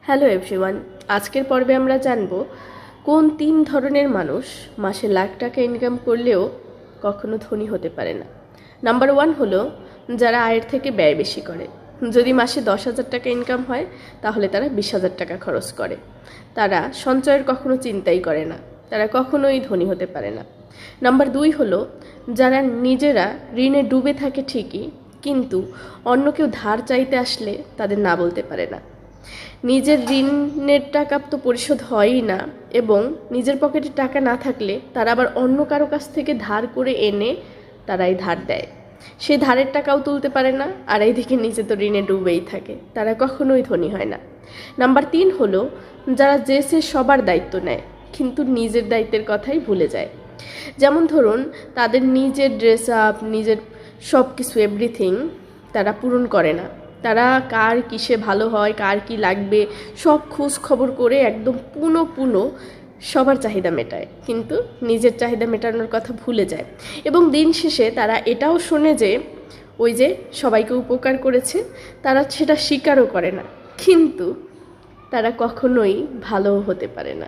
Hello everyone, আজকের পর্বে আমরা জানব কোন 3 ধরনের মানুষ মাসে লাখ টাকা ইনকাম করলেও কখনো ধনী হতে পারে না। নাম্বার 1 হলো যারা আয়ের থেকে ব্যয় বেশি করে। যদি মাসে 10,000 টাকা ইনকাম হয় তাহলে তারা 20,000 টাকা খরচ করে। তারা সঞ্চয়ের কখনো চিন্তাই করে না, তারা কখনোই ধনী হতে পারে না। নাম্বার 2 হলো যারা নিজেরা ঋণে ডুবে থাকে ঠিকই, কিন্তু অন্য কেউ ধার চাইতে আসলে তাদের না বলতে পারে না। নিজের ঋণের টাকা তো পরিশোধ হয়ই না, এবং নিজের পকেটে টাকা না থাকলে তারা আবার অন্য কারো কাছ থেকে ধার করে এনে তারাই ধার দেয়। সেই ধারের টাকাও তুলতে পারে না, আর এইদিকে নিজে তো ঋণে ডুবেই থাকে। তারা কখনোই ধনী হয় না। নাম্বার 3 হলো যারা যে সে সবার দায়িত্ব নেয় কিন্তু নিজের দায়িত্বের কথাই ভুলে যায়। যেমন ধরুন, তাদের নিজের ড্রেস আপ, নিজের সব কিছু এভরিথিং তারা পূরণ করে না। তারা কার কিসে ভালো হয়, কার কি লাগবে সব খোঁজ খবর করে একদম পুনো সবার চাহিদা মেটায়, কিন্তু নিজের চাহিদা মেটানোর কথা ভুলে যায়। এবং দিন শেষে তারা এটাও শোনে যে ওই যে সবাইকে উপকার করেছে, তারা সেটা স্বীকারও করে না, কিন্তু তারা কখনোই ভালো হতে পারে না।